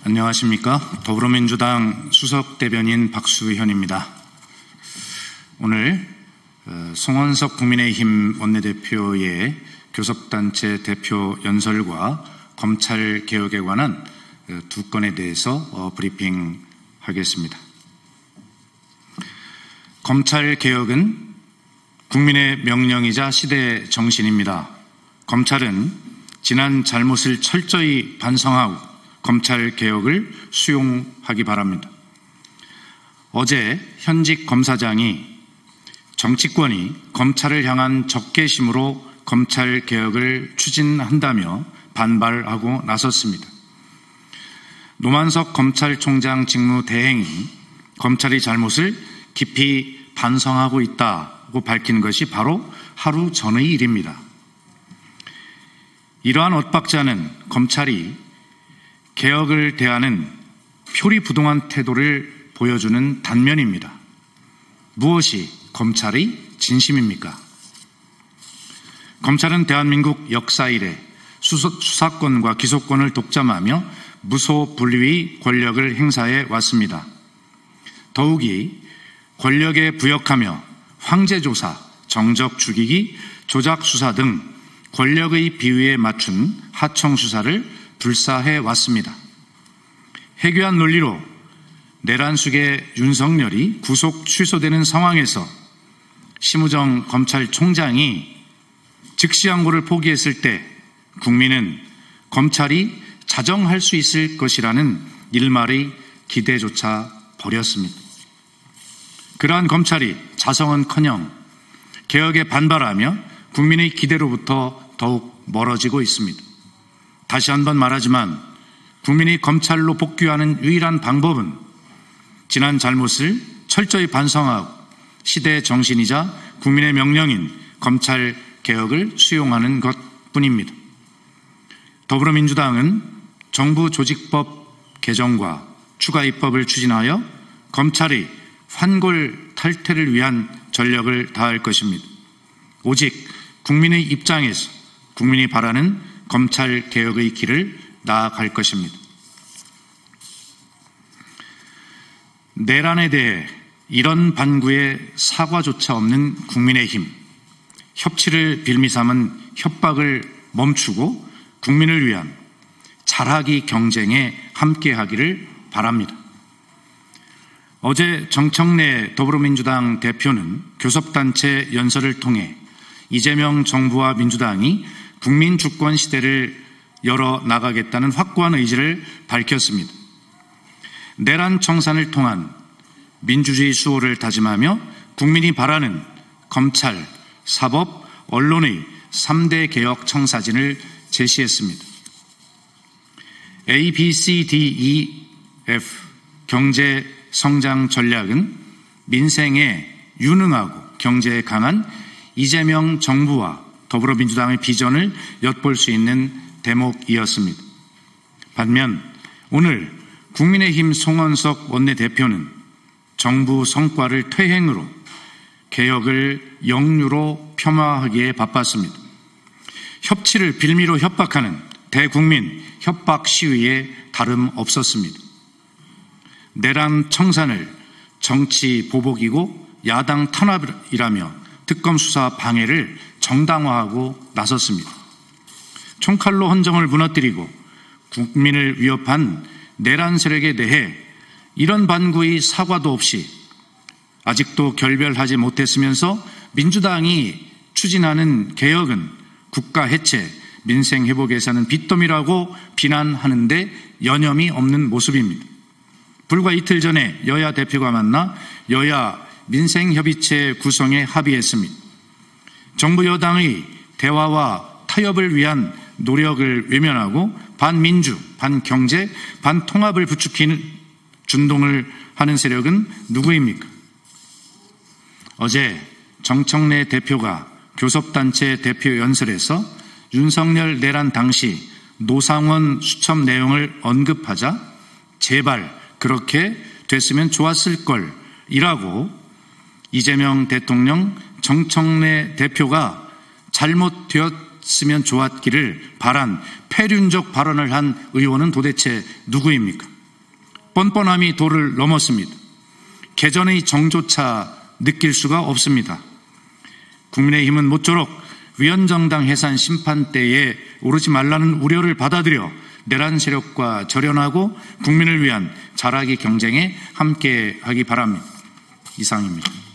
안녕하십니까. 더불어민주당 수석대변인 박수현입니다. 오늘 송원석 국민의힘 원내대표의 교섭단체 대표 연설과 검찰개혁에 관한 두 건에 대해서 브리핑하겠습니다. 검찰개혁은 국민의 명령이자 시대의 정신입니다. 검찰은 지난 잘못을 철저히 반성하고 검찰개혁을 수용하기 바랍니다. 어제 현직 검사장이 정치권이 검찰을 향한 적개심으로 검찰개혁을 추진한다며 반발하고 나섰습니다. 노만석 검찰총장 직무대행이 검찰의 잘못을 깊이 반성하고 있다고 밝힌 것이 바로 하루 전의 일입니다. 이러한 엇박자는 검찰이 개혁을 대하는 표리부동한 태도를 보여주는 단면입니다. 무엇이 검찰의 진심입니까? 검찰은 대한민국 역사 이래 수사권과 기소권을 독점하며 무소불위의 권력을 행사해 왔습니다. 더욱이 권력에 부역하며 황제조사, 정적 죽이기, 조작수사 등 권력의 비위에 맞춘 하청수사를 불사해 왔습니다. 해괴한 논리로 내란숙의 윤석열이 구속 취소되는 상황에서 심우정 검찰총장이 즉시항고를 포기했을 때 국민은 검찰이 자정할 수 있을 것이라는 일말의 기대조차 버렸습니다. 그러한 검찰이 자성은커녕 개혁에 반발하며 국민의 기대로부터 더욱 멀어지고 있습니다. 다시 한번 말하지만 국민이 검찰로 복귀하는 유일한 방법은 지난 잘못을 철저히 반성하고 시대의 정신이자 국민의 명령인 검찰 개혁을 수용하는 것뿐입니다. 더불어민주당은 정부 조직법 개정과 추가 입법을 추진하여 검찰의 환골 탈퇴를 위한 전력을 다할 것입니다. 오직 국민의 입장에서 국민이 바라는 검찰 개혁의 길을 나아갈 것입니다. 내란에 대해 이런 반구에 사과조차 없는 국민의힘, 협치를 빌미 삼은 협박을 멈추고 국민을 위한 잘하기 경쟁에 함께하기를 바랍니다. 어제 정청래 더불어민주당 대표는 교섭단체 연설을 통해 이재명 정부와 민주당이 국민 주권 시대를 열어나가겠다는 확고한 의지를 밝혔습니다. 내란 청산을 통한 민주주의 수호를 다짐하며 국민이 바라는 검찰, 사법, 언론의 3대 개혁 청사진을 제시했습니다. A, B, C, D, E, F 경제 성장 전략은 민생에 유능하고 경제에 강한 이재명 정부와 더불어민주당의 비전을 엿볼 수 있는 대목이었습니다. 반면 오늘 국민의힘 송원석 원내대표는 정부 성과를 퇴행으로 개혁을 역류로 폄하하기에 바빴습니다. 협치를 빌미로 협박하는 대국민 협박 시위에 다름없었습니다. 내란 청산을 정치 보복이고 야당 탄압이라며 특검 수사 방해를 정당화하고 나섰습니다. 총칼로 헌정을 무너뜨리고 국민을 위협한 내란 세력에 대해 이런 반구의 사과도 없이 아직도 결별하지 못했으면서 민주당이 추진하는 개혁은 국가 해체, 민생 회복에서는 빚더미라고 비난하는데 여념이 없는 모습입니다. 불과 이틀 전에 여야 대표가 만나 여야 민생협의체 구성에 합의했습니다. 정부 여당의 대화와 타협을 위한 노력을 외면하고 반민주, 반경제, 반통합을 부추기는 준동을 하는 세력은 누구입니까? 어제 정청래 대표가 교섭단체 대표 연설에서 윤석열 내란 당시 노상원 수첩 내용을 언급하자 제발 그렇게 됐으면 좋았을 걸 이라고 이재명 대통령, 정청래 대표가 잘못되었으면 좋았기를 바란 폐륜적 발언을 한 의원은 도대체 누구입니까? 뻔뻔함이 도를 넘었습니다. 개전의 정조차 느낄 수가 없습니다. 국민의힘은 모쪼록 위헌정당 해산 심판대에 오르지 말라는 우려를 받아들여 내란 세력과 절연하고 국민을 위한 자라기 경쟁에 함께하기 바랍니다. 이상입니다.